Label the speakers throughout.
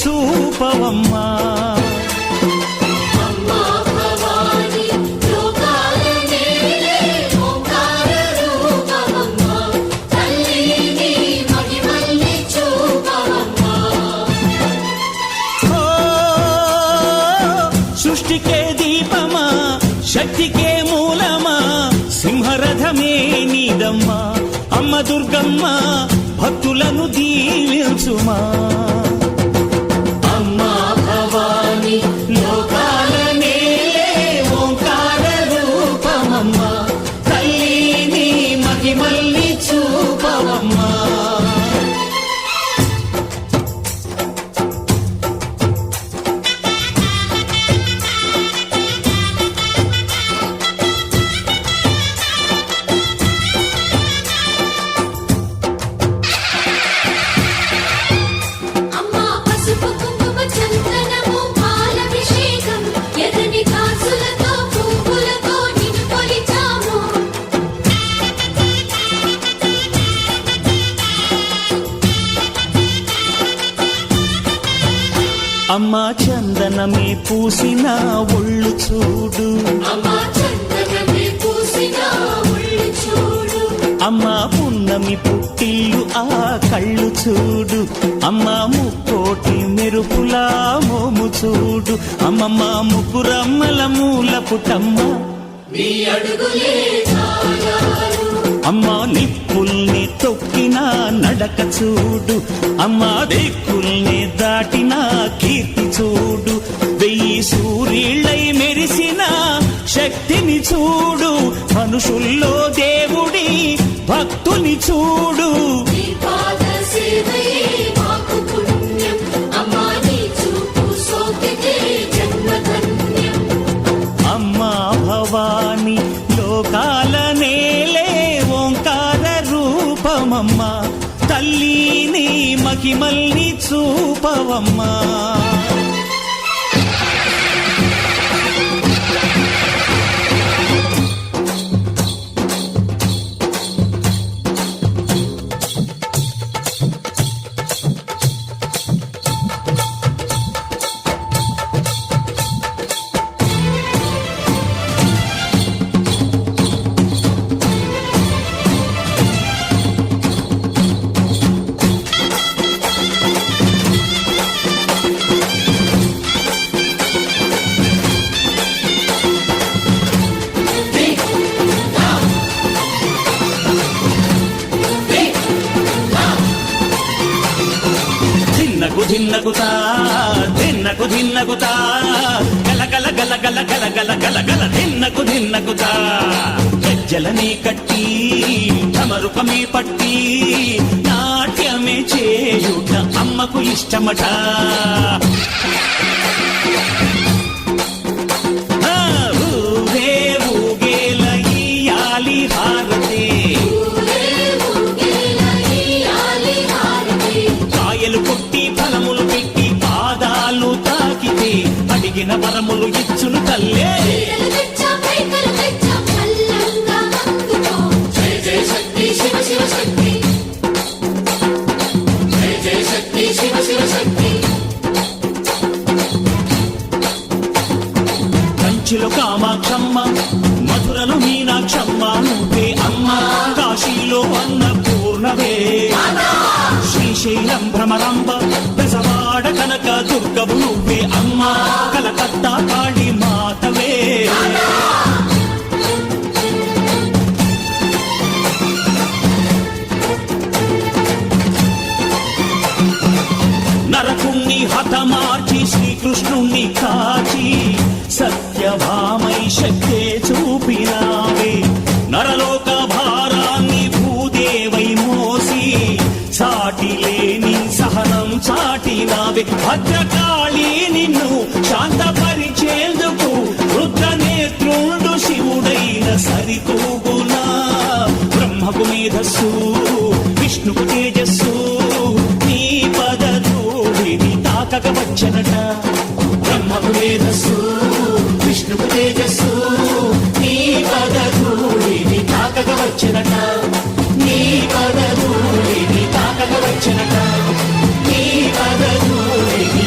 Speaker 1: చూపవమ్మా. సృష్టికే దీపమా, శక్తికే మూలమా, సింహరథమే నీదమ్మా. అమ్మ దుర్గమ్మ భక్తులను దీవించుమా. అమ్మా భవాని లోకాల నేలే ఓంకార రూపమమ్మా, తల్లిని మహిమల్ని చూపవమ్మా. అమ్మా చందనమే పూసిన ఒళ్ళు చూడు, అమ్మా పున్నమి పుట్టిల్లు ఆ కళ్ళు చూడు, అమ్మా ముక్కోటి మెరుపులా మోము చూడు, అమ్మమ్మ ముగ్గురమ్మల మూల పుటమ్మ అమ్మా నిప్పుల్ని తొక్కిన నడక చూడు, అమ్మా దిక్కుల్ని దాటిన కీర్తి చూడు, 1000 సూర్యుళ్ళై మెరిసిన శక్తిని చూడు, మనుషుల్లో దేవుడి భక్తుని చూడు. అమ్మా భవాని లోకాల నేలే ఓంకార రూపమమ్మా, తల్లిని మహిమల్ని చూపవమ్మా. ధిన్నగుతా ధిన్నకు ధిన్నగుతా గల గల గల గల గల గల గల గల ధిన్నగుతా. గజ్జలనే కట్టి ఢమరుకమే పట్టి నాట్యమే చేయుట అమ్మకు ఇష్టమట. ఊరే ఊగేల ఇయ్యాలి హారతే, కాయలు కొట్టి ఫలములు పెట్టి పాదాలు తాకితే అడిగిన వరములు ఇచ్చును తల్లే. కంచిలో కామాక్షమ్మ, మధురలో మీనాక్షమ్మ నువ్వే అమ్మ, కాశీలో అన్నపూర్ణవే, శ్రీశైలం భ్రమరాంబ, బెజవాడ కనక దుర్గవు నువ్వే అమ్మ, కలకత్తా కాళీ మాతవే. నరకుణ్ణి హతమార్చి శ్రీకృష్ణుణ్ణి కాచి సత్యభామై శక్తే చూపినావే, నరలోక భారాన్ని భూదేవై మోసి సాటి లేని సహనం చాటినావే. భద్రకాళి నిన్ను శాంతపరిచేందుకు రుద్రనేత్రుండు శివుడైన సరితూగునా. బ్రహ్మకు మేధస్సు విష్ణుకు తేజస్సు నీ పదధూళిని తాకక వచ్చనట. బ్రహ్మకు మేధస్సు విష్ణుకు తేజస్సు నీ పదధూళిని తాకక వచ్చనట. నీ పదధూళిని తాకక వచ్చనట. నీ పదధూళిని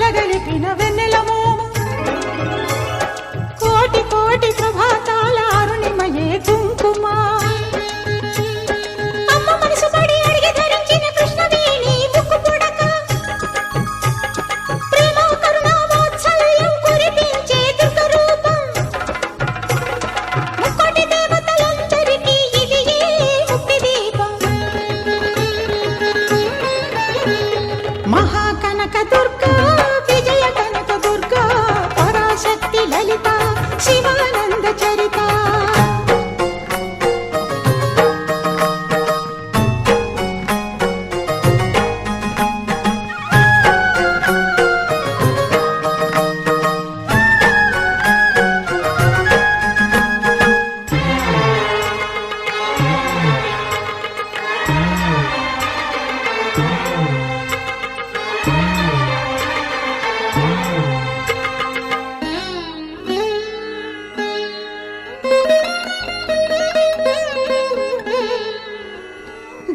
Speaker 2: కలగలిపిన వెన్నెల మోము కోటి కోటి ప్రభాతాల అరుణిమయే కుంకుమ అమ్మ మనసు పడి అడిగి ధరించిన కృష్ణవేణి ముక్కు పుడక ప్రేమ కరుణ వాత్సల్యం కురిపించే దుర్గ రూపం ముక్కోటి దేవతలందరికీ ఇది ముక్తి దీపం మహాకనక దుర్గా విజయ కనక దుర్గా పరాశక్తి లలిత శివానంద చరిత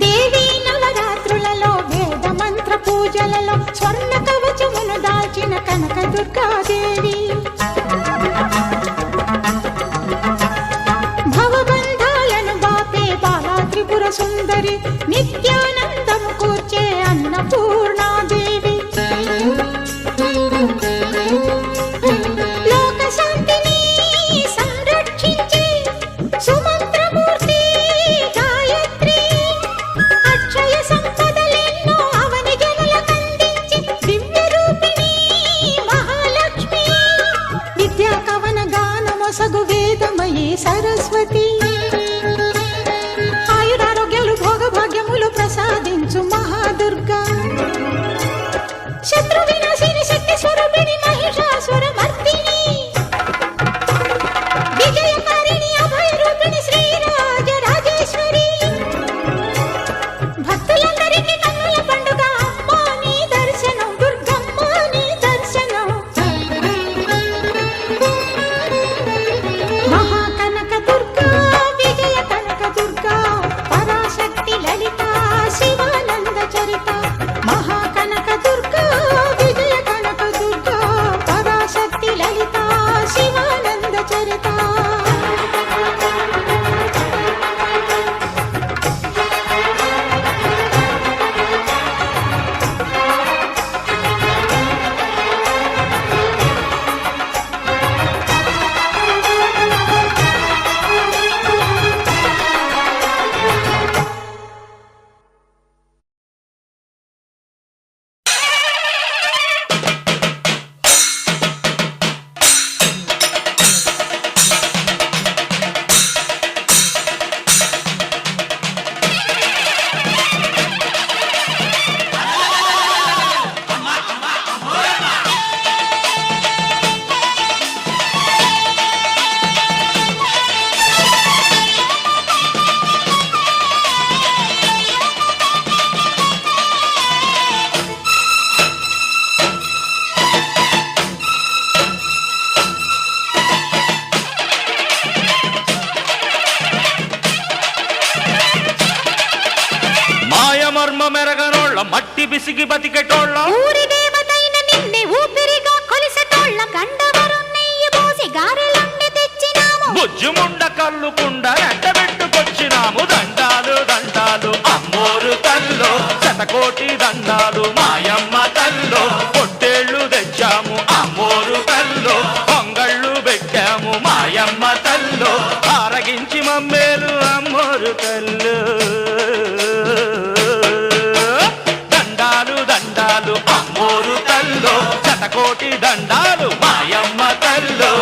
Speaker 2: దేవీ నవరాత్రులలో వేద మంత్ర పూజలలో స్వర్ణ కవచమును దాల్చిన కనక దుర్గాదేవి భవబంధాలను బాపే బాలా త్రిపుర సుందరి నిత్యానందము కూర్చే అన్నపూర్ణాదేవి లోక శాంతిని సంరక్షించే సుమంత్రమూర్తి గాయత్రి అక్షయ సంపదలెన్నో అవని జనులకందించి దివ్య రూపిణి మహాలక్ష్మి విద్యా కవన గానమొసగు వేదమయీ సరస్వతి ఆయురారోగ్యాలు భోగభాగ్యములు ప్రసాదించు మహాదుర్గా శత్రు వినాశిని శక్తి స్వరూపిణి మహిషాసుర మర్దిని విజయకారిణి అభయ రూపిణి శ్రీరాజ రాజేశ్వరి భక్తులందరికీ కన్నుల పండుగ అమ్మ నీ దర్శనం దుర్గమ్మ నీ దర్శనం మహాకనక దుర్గా విజయ కనక దుర్గా పరాశక్తి లలిత శివానంద చరిత మహాకనక దుర్గా విజయ కనక దుర్గా పరాశక్తి లలిత శివానంద చరిత
Speaker 1: మర్మ మెరగనోళ్ళ మట్టి బిసిగి బతికెటోళ్ళ
Speaker 2: ఊరి దేవతైన నిన్నే ఊపిరిగా కొలిసెటోళ్ళ గండవరం నెయ్యి పోసి గారెలండి తెచ్చినాము
Speaker 1: బుజ్జుముండ కల్లుకుండ ఎండబెట్టుకొచ్చినాము దండాలు దండాలు అమ్మోరు తల్లో శతకోటి దండాలు మాయమ్మ తల్లో పొట్టేళ్ళు తెచ్చాము అమ్మోరు తల్లో పొంగళ్ళు పెట్టాము మాయమ్మ తల్లో ఆరగించి మమ్మేలు అమ్మోరు తల్లు దండాలు దండాలు అమ్మోరు తల్లో శతకోటి దండాలు మాయమ్మ తల్లో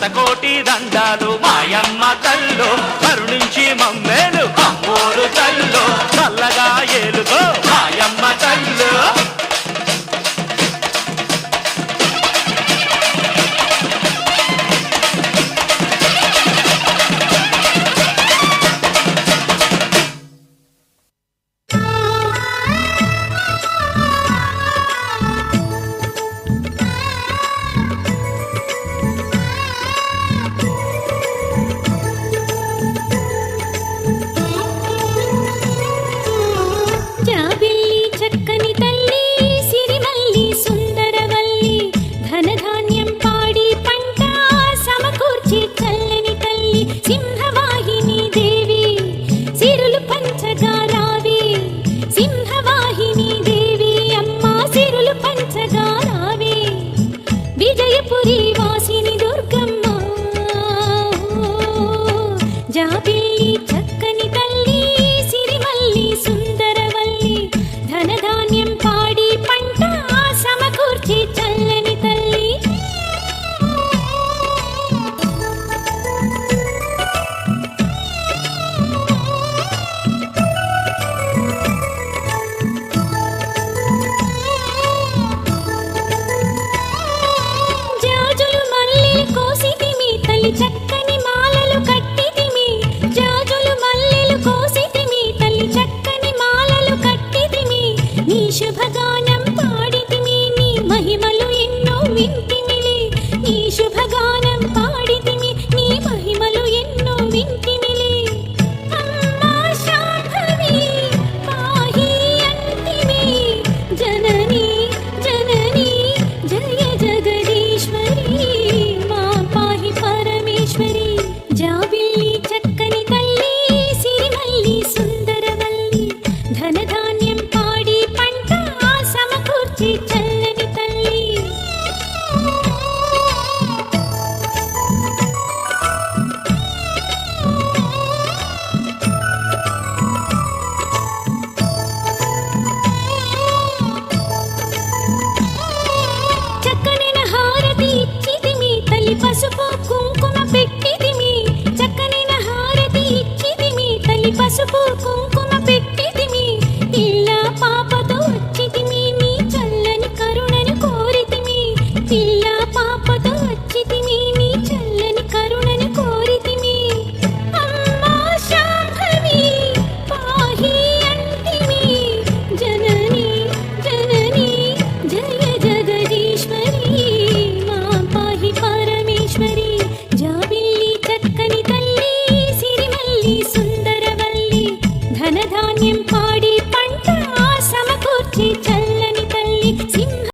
Speaker 3: శతకోటి దండాలు మాయమ్మ తల్లు కరుణించి మమ్మేలు అమ్మోరు తల్లు